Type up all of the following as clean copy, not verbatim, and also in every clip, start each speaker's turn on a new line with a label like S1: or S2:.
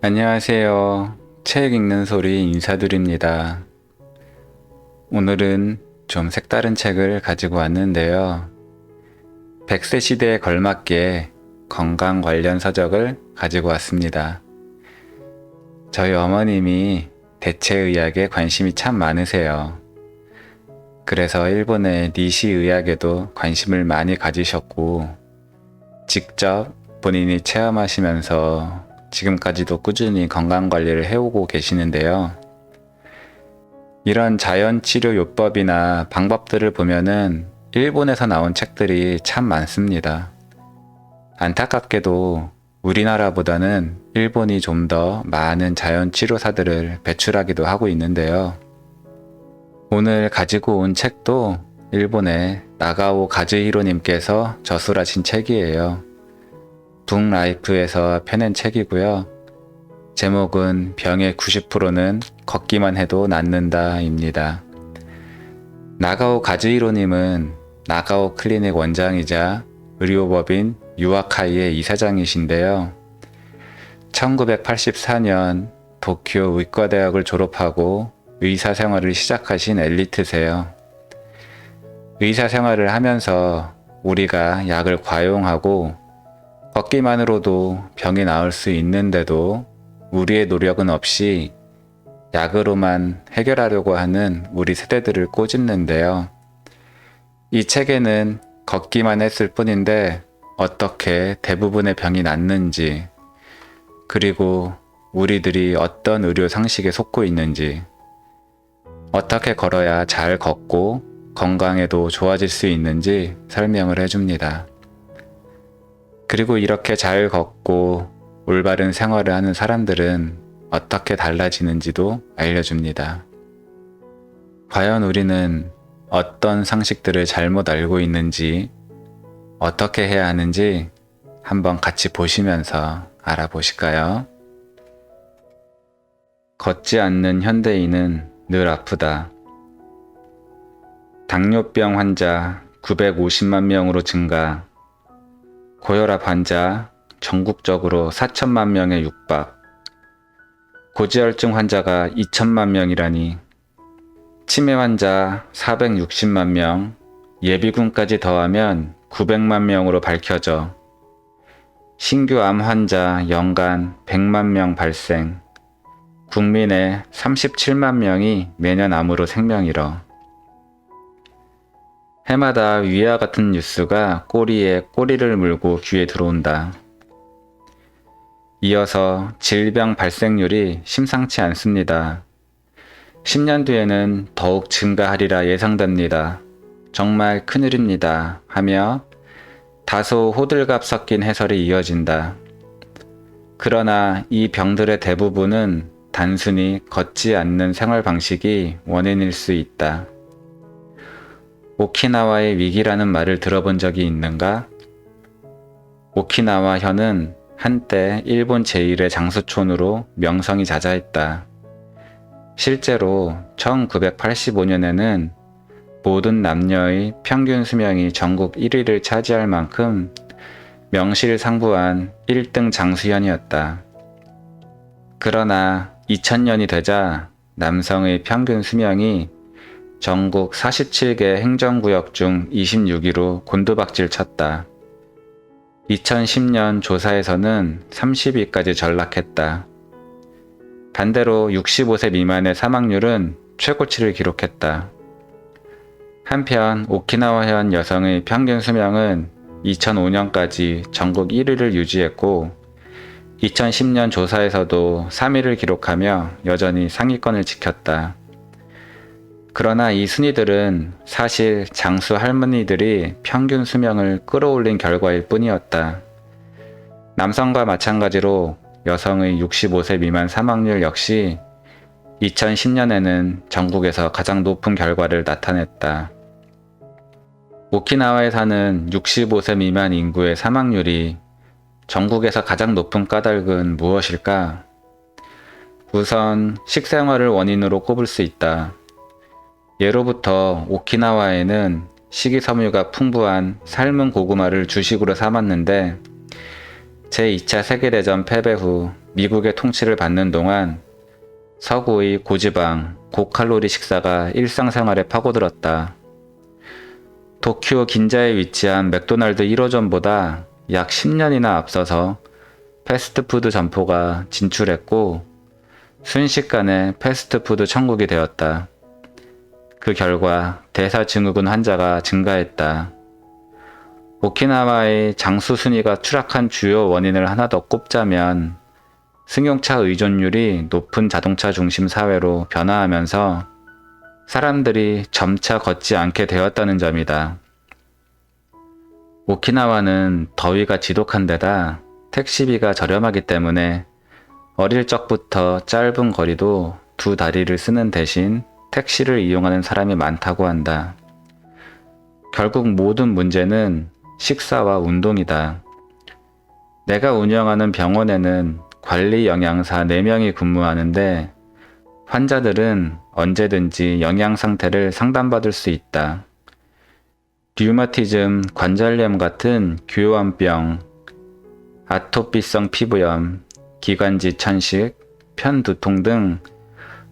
S1: 안녕하세요. 책 읽는 소리 인사드립니다. 오늘은 좀 색다른 책을 가지고 왔는데요. 100세 시대에 걸맞게 건강 관련 서적을 가지고 왔습니다. 저희 어머님이 대체의학에 관심이 참 많으세요. 그래서 일본의 니시 의학에도 관심을 많이 가지셨고, 직접 본인이 체험하시면서 지금까지도 꾸준히 건강관리를 해오고 계시는데요. 이런 자연치료요법이나 방법들을 보면은 일본에서 나온 책들이 참 많습니다. 안타깝게도 우리나라보다는 일본이 좀 더 많은 자연치료사들을 배출하기도 하고 있는데요. 오늘 가지고 온 책도 일본의 나가오 가즈히로님께서 저술하신 책이에요. 북라이프에서 펴낸 책이고요. 제목은 병의 90%는 걷기만 해도 낫는다 입니다. 나가오 가즈히로님은 나가오 클리닉 원장이자 의료법인 유아카이의 이사장이신데요. 1984년 도쿄 의과대학을 졸업하고 의사 생활을 시작하신 엘리트세요. 의사 생활을 하면서 우리가 약을 과용하고 걷기만으로도 병이 나을 수 있는데도 우리의 노력은 없이 약으로만 해결하려고 하는 우리 세대들을 꼬집는데요. 이 책에는 걷기만 했을 뿐인데 어떻게 대부분의 병이 낫는지, 그리고 우리들이 어떤 의료 상식에 속고 있는지, 어떻게 걸어야 잘 걷고 건강에도 좋아질 수 있는지 설명을 해줍니다. 그리고 이렇게 잘 걷고 올바른 생활을 하는 사람들은 어떻게 달라지는지도 알려줍니다. 과연 우리는 어떤 상식들을 잘못 알고 있는지, 어떻게 해야 하는지 한번 같이 보시면서 알아보실까요? 걷지 않는 현대인은 늘 아프다. 당뇨병 환자 950만 명으로 증가, 고혈압 환자 전국적으로 4천만 명에 육박, 고지혈증 환자가 2천만 명이라니, 치매 환자 460만 명, 예비군까지 더하면 900만 명으로 밝혀져 신규 암 환자 연간 100만 명 발생, 국민의 37만 명이 매년 암으로 생명 잃어. 해마다 위와 같은 뉴스가 꼬리에 꼬리를 물고 귀에 들어온다. 이어서 질병 발생률이 심상치 않습니다. 10년 뒤에는 더욱 증가하리라 예상됩니다. 정말 큰일입니다. 하며 다소 호들갑 섞인 해설이 이어진다. 그러나 이 병들의 대부분은 단순히 걷지 않는 생활 방식이 원인일 수 있다. 오키나와의 위기라는 말을 들어본 적이 있는가? 오키나와현은 한때 일본 제1의 장수촌으로 명성이 자자했다. 실제로 1985년에는 모든 남녀의 평균 수명이 전국 1위를 차지할 만큼 명실상부한 1등 장수현이었다. 그러나 2000년이 되자 남성의 평균 수명이 전국 47개 행정구역 중 26위로 곤두박질 쳤다. 2010년 조사에서는 30위까지 전락했다. 반대로 65세 미만의 사망률은 최고치를 기록했다. 한편 오키나와현 여성의 평균 수명은 2005년까지 전국 1위를 유지했고 2010년 조사에서도 3위를 기록하며 여전히 상위권을 지켰다. 그러나 이 순위들은 사실 장수 할머니들이 평균 수명을 끌어올린 결과일 뿐이었다. 남성과 마찬가지로 여성의 65세 미만 사망률 역시 2010년에는 전국에서 가장 높은 결과를 나타냈다. 오키나와에 사는 65세 미만 인구의 사망률이 전국에서 가장 높은 까닭은 무엇일까? 우선 식생활을 원인으로 꼽을 수 있다. 예로부터 오키나와에는 식이섬유가 풍부한 삶은 고구마를 주식으로 삼았는데 제2차 세계대전 패배 후 미국의 통치를 받는 동안 서구의 고지방, 고칼로리 식사가 일상생활에 파고들었다. 도쿄 긴자에 위치한 맥도날드 1호점보다 약 10년이나 앞서서 패스트푸드 점포가 진출했고 순식간에 패스트푸드 천국이 되었다. 그 결과 대사증후군 환자가 증가했다. 오키나와의 장수 순위가 추락한 주요 원인을 하나 더 꼽자면 승용차 의존율이 높은 자동차 중심 사회로 변화하면서 사람들이 점차 걷지 않게 되었다는 점이다. 오키나와는 더위가 지독한 데다 택시비가 저렴하기 때문에 어릴 적부터 짧은 거리도 두 다리를 쓰는 대신 택시를 이용하는 사람이 많다고 한다. 결국 모든 문제는 식사와 운동이다. 내가 운영하는 병원에는 관리 영양사 4명이 근무하는데 환자들은 언제든지 영양 상태를 상담받을 수 있다. 류마티즘, 관절염 같은 교환병, 아토피성 피부염, 기관지 천식, 편두통 등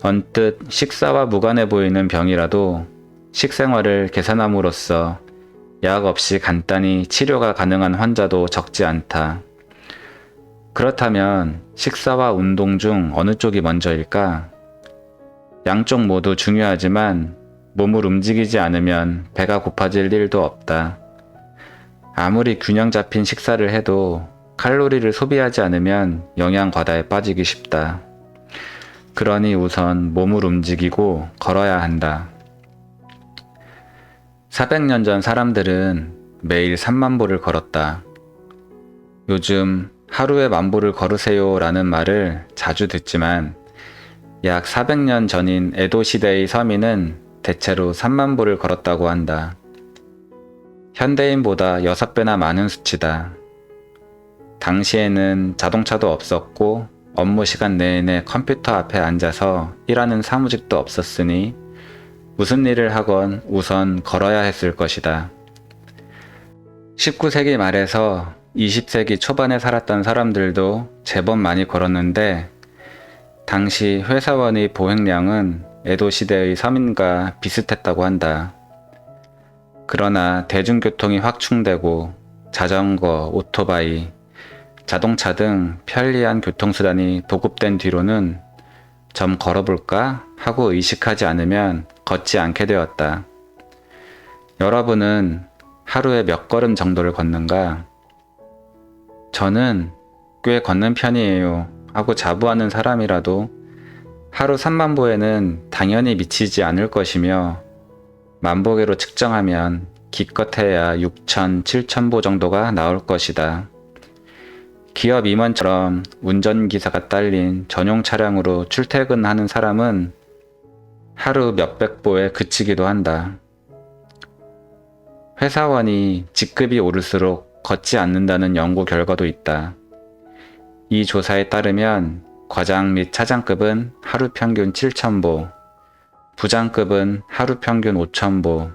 S1: 언뜻 식사와 무관해 보이는 병이라도 식생활을 개선함으로써 약 없이 간단히 치료가 가능한 환자도 적지 않다. 그렇다면 식사와 운동 중 어느 쪽이 먼저일까? 양쪽 모두 중요하지만 몸을 움직이지 않으면 배가 고파질 일도 없다. 아무리 균형 잡힌 식사를 해도 칼로리를 소비하지 않으면 영양 과다에 빠지기 쉽다. 그러니 우선 몸을 움직이고 걸어야 한다. 400년 전 사람들은 매일 3만 보를 걸었다. 요즘 하루에 10,000보를 걸으세요 라는 말을 자주 듣지만 약 400년 전인 에도 시대의 서민은 대체로 3만 보를 걸었다고 한다. 현대인보다 6배나 많은 수치다. 당시에는 자동차도 없었고 업무 시간 내내 컴퓨터 앞에 앉아서 일하는 사무직도 없었으니 무슨 일을 하건 우선 걸어야 했을 것이다. 19세기 말에서 20세기 초반에 살았던 사람들도 제법 많이 걸었는데 당시 회사원의 보행량은 에도 시대의 서민과 비슷했다고 한다. 그러나 대중교통이 확충되고 자전거, 오토바이, 자동차 등 편리한 교통수단이 보급된 뒤로는 좀 걸어볼까 하고 의식하지 않으면 걷지 않게 되었다. 여러분은 하루에 몇 걸음 정도를 걷는가? 저는 꽤 걷는 편이에요 하고 자부하는 사람이라도 하루 3만 보에는 당연히 미치지 않을 것이며 만보계로 측정하면 기껏해야 6,000, 7,000보 정도가 나올 것이다. 기업 임원처럼 운전기사가 딸린 전용 차량으로 출퇴근하는 사람은 하루 몇백 보에 그치기도 한다. 회사원이 직급이 오를수록 걷지 않는다는 연구 결과도 있다. 이 조사에 따르면 과장 및 차장급은 하루 평균 7,000보, 부장급은 하루 평균 5,000보,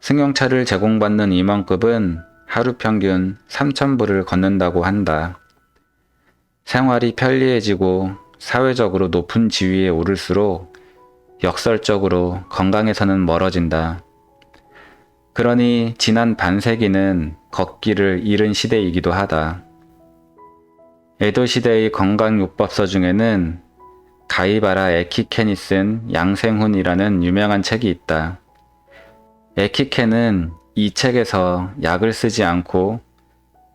S1: 승용차를 제공받는 임원급은 하루 평균 3,000보를 걷는다고 한다. 생활이 편리해지고 사회적으로 높은 지위에 오를수록 역설적으로 건강에서는 멀어진다. 그러니 지난 반세기는 걷기를 잃은 시대이기도 하다. 에도 시대의 건강요법서 중에는 가이바라 에키켄이 쓴 양생훈이라는 유명한 책이 있다. 에키켄은 이 책에서 약을 쓰지 않고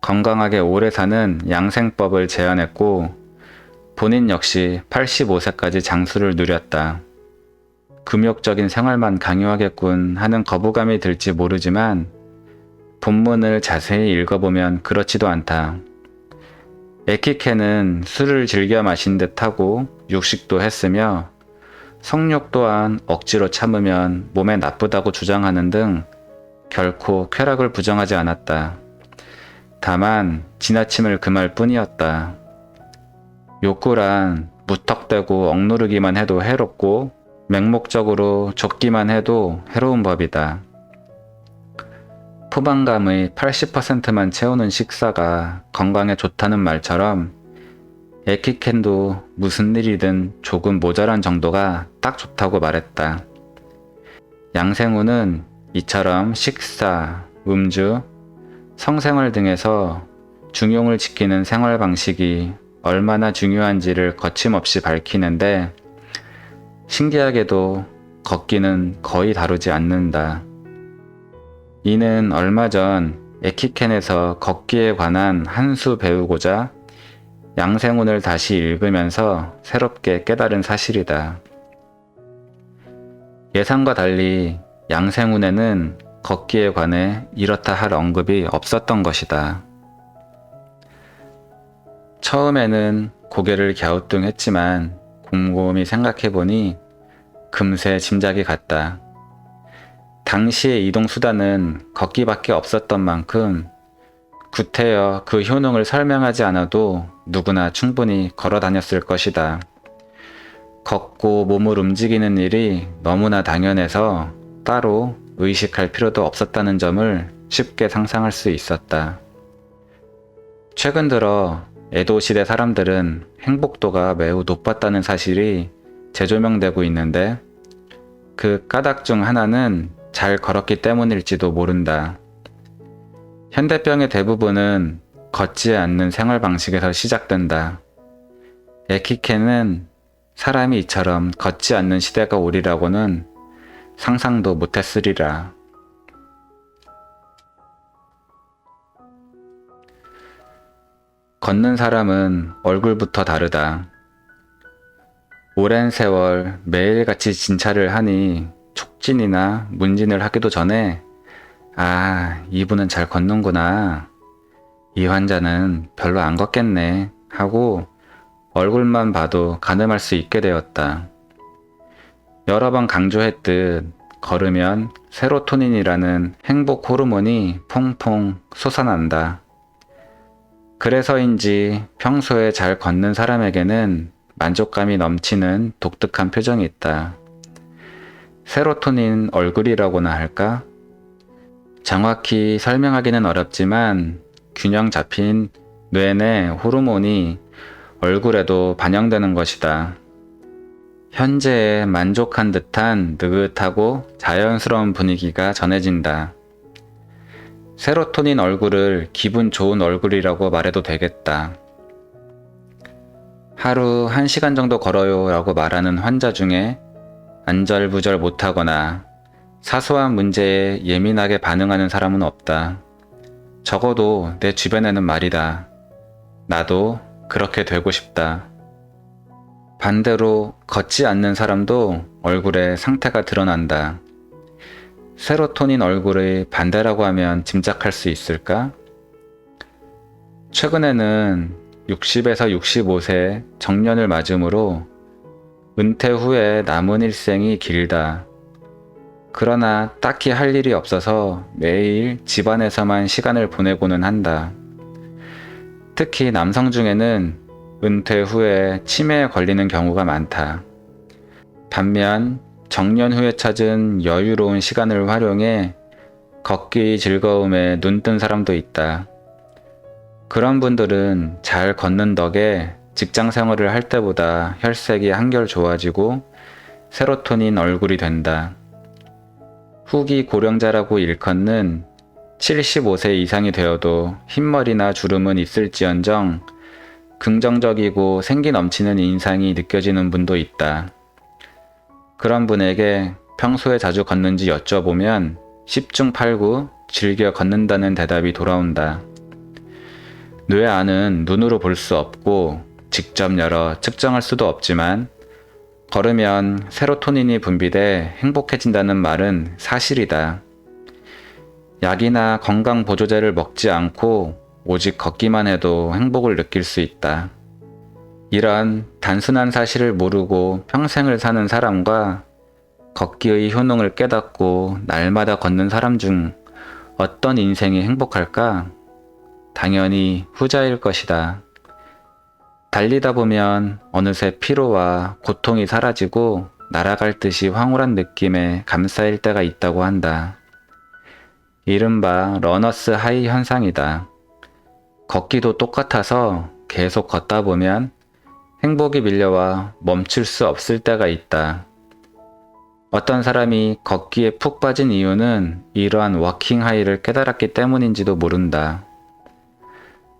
S1: 건강하게 오래 사는 양생법을 제안했고 본인 역시 85세까지 장수를 누렸다. 금욕적인 생활만 강요하겠군 하는 거부감이 들지 모르지만 본문을 자세히 읽어보면 그렇지도 않다. 에키케는 술을 즐겨 마신 듯하고 육식도 했으며 성욕 또한 억지로 참으면 몸에 나쁘다고 주장하는 등 결코 쾌락을 부정하지 않았다. 다만 지나침을 금할 뿐이었다. 욕구란 무턱대고 억누르기만 해도 해롭고 맹목적으로 좁기만 해도 해로운 법이다. 포만감의 80%만 채우는 식사가 건강에 좋다는 말처럼 에키켄도 무슨 일이든 조금 모자란 정도가 딱 좋다고 말했다. 양생우는 이처럼 식사, 음주, 성생활 등에서 중용을 지키는 생활 방식이 얼마나 중요한지를 거침없이 밝히는데 신기하게도 걷기는 거의 다루지 않는다. 이는 얼마 전 에키켄에서 걷기에 관한 한 수 배우고자 양생훈을 다시 읽으면서 새롭게 깨달은 사실이다. 예상과 달리 양생훈에는 걷기에 관해 이렇다 할 언급이 없었던 것이다. 처음에는 고개를 갸우뚱했지만 곰곰이 생각해보니 금세 짐작이 갔다. 당시의 이동수단은 걷기밖에 없었던 만큼 구태여 그 효능을 설명하지 않아도 누구나 충분히 걸어 다녔을 것이다. 걷고 몸을 움직이는 일이 너무나 당연해서 따로 의식할 필요도 없었다는 점을 쉽게 상상할 수 있었다. 최근 들어 에도 시대 사람들은 행복도가 매우 높았다는 사실이 재조명되고 있는데 그 까닭 중 하나는 잘 걸었기 때문일지도 모른다. 현대병의 대부분은 걷지 않는 생활 방식에서 시작된다. 에키케는 사람이 이처럼 걷지 않는 시대가 오리라고는 상상도 못했으리라. 걷는 사람은 얼굴부터 다르다. 오랜 세월 매일같이 진찰을 하니 촉진이나 문진을 하기도 전에 이분은 잘 걷는구나. 이 환자는 별로 안 걷겠네 하고 얼굴만 봐도 가늠할 수 있게 되었다. 여러 번 강조했듯 걸으면 세로토닌이라는 행복 호르몬이 퐁퐁 솟아난다. 그래서인지 평소에 잘 걷는 사람에게는 만족감이 넘치는 독특한 표정이 있다. 세로토닌 얼굴이라고나 할까? 정확히 설명하기는 어렵지만 균형 잡힌 뇌내 호르몬이 얼굴에도 반영되는 것이다. 현재에 만족한 듯한 느긋하고 자연스러운 분위기가 전해진다. 세로토닌 얼굴을 기분 좋은 얼굴이라고 말해도 되겠다. 하루 1시간 정도 걸어요 라고 말하는 환자 중에 안절부절 못하거나 사소한 문제에 예민하게 반응하는 사람은 없다. 적어도 내 주변에는 말이다. 나도 그렇게 되고 싶다. 반대로 걷지 않는 사람도 얼굴에 상태가 드러난다. 세로토닌 얼굴의 반대라고 하면 짐작할 수 있을까? 최근에는 60에서 65세 정년을 맞으므로 은퇴 후에 남은 일생이 길다. 그러나 딱히 할 일이 없어서 매일 집안에서만 시간을 보내고는 한다. 특히 남성 중에는 은퇴 후에 치매에 걸리는 경우가 많다. 반면 정년 후에 찾은 여유로운 시간을 활용해 걷기 즐거움에 눈뜬 사람도 있다. 그런 분들은 잘 걷는 덕에 직장 생활을 할 때보다 혈색이 한결 좋아지고 세로토닌 얼굴이 된다. 후기 고령자라고 일컫는 75세 이상이 되어도 흰머리나 주름은 있을지언정 긍정적이고 생기 넘치는 인상이 느껴지는 분도 있다. 그런 분에게 평소에 자주 걷는지 여쭤보면 10중 8구 즐겨 걷는다는 대답이 돌아온다. 뇌 안은 눈으로 볼 수 없고 직접 열어 측정할 수도 없지만 걸으면 세로토닌이 분비돼 행복해진다는 말은 사실이다. 약이나 건강보조제를 먹지 않고 오직 걷기만 해도 행복을 느낄 수 있다. 이런 단순한 사실을 모르고 평생을 사는 사람과 걷기의 효능을 깨닫고 날마다 걷는 사람 중 어떤 인생이 행복할까? 당연히 후자일 것이다. 달리다 보면 어느새 피로와 고통이 사라지고 날아갈 듯이 황홀한 느낌에 감싸일 때가 있다고 한다. 이른바 러너스 하이 현상이다. 걷기도 똑같아서 계속 걷다 보면 행복이 밀려와 멈출 수 없을 때가 있다. 어떤 사람이 걷기에 푹 빠진 이유는 이러한 워킹 하이를 깨달았기 때문인지도 모른다.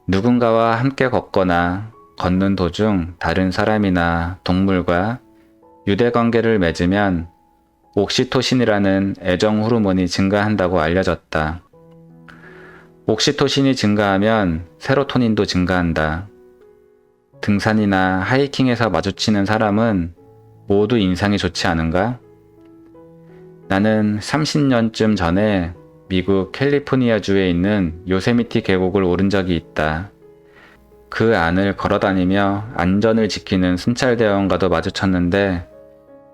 S1: 누군가와 함께 걷거나 걷는 도중 다른 사람이나 동물과 유대관계를 맺으면 옥시토신이라는 애정 호르몬이 증가한다고 알려졌다. 옥시토신이 증가하면 세로토닌도 증가한다. 등산이나 하이킹에서 마주치는 사람은 모두 인상이 좋지 않은가? 나는 30년쯤 전에 미국 캘리포니아주에 있는 요세미티 계곡을 오른 적이 있다. 그 안을 걸어다니며 안전을 지키는 순찰대원과도 마주쳤는데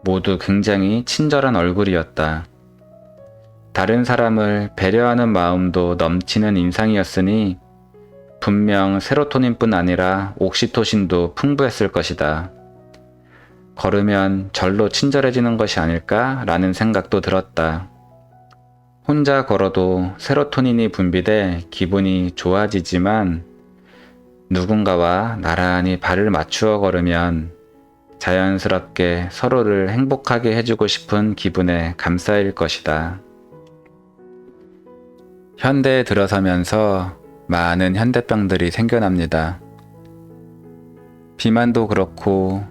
S1: 모두 굉장히 친절한 얼굴이었다. 다른 사람을 배려하는 마음도 넘치는 인상이었으니 분명 세로토닌뿐 아니라 옥시토신도 풍부했을 것이다. 걸으면 절로 친절해지는 것이 아닐까라는 생각도 들었다. 혼자 걸어도 세로토닌이 분비돼 기분이 좋아지지만 누군가와 나란히 발을 맞추어 걸으면 자연스럽게 서로를 행복하게 해주고 싶은 기분에 감싸일 것이다. 현대에 들어서면서 많은 현대병들이 생겨납니다. 비만도 그렇고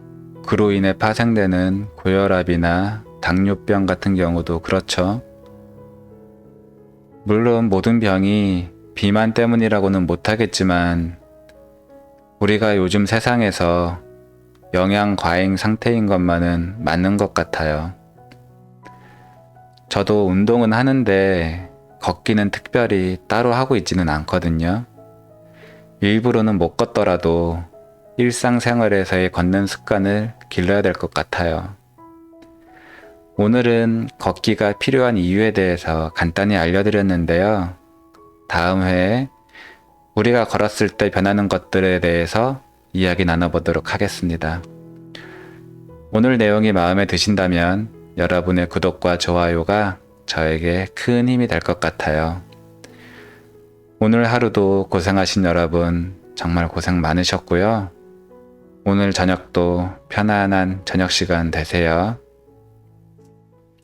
S1: 그로 인해 파생되는 고혈압이나 당뇨병 같은 경우도 그렇죠. 물론 모든 병이 비만 때문이라고는 못하겠지만 우리가 요즘 세상에서 영양 과잉 상태인 것만은 맞는 것 같아요. 저도 운동은 하는데 걷기는 특별히 따로 하고 있지는 않거든요. 일부러는 못 걷더라도 일상생활에서의 걷는 습관을 길러야 될 것 같아요. 오늘은 걷기가 필요한 이유에 대해서 간단히 알려드렸는데요. 다음 회에 우리가 걸었을 때 변하는 것들에 대해서 이야기 나눠보도록 하겠습니다. 오늘 내용이 마음에 드신다면 여러분의 구독과 좋아요가 저에게 큰 힘이 될 것 같아요. 오늘 하루도 고생하신 여러분 정말 고생 많으셨고요. 오늘 저녁도 편안한 저녁 시간 되세요.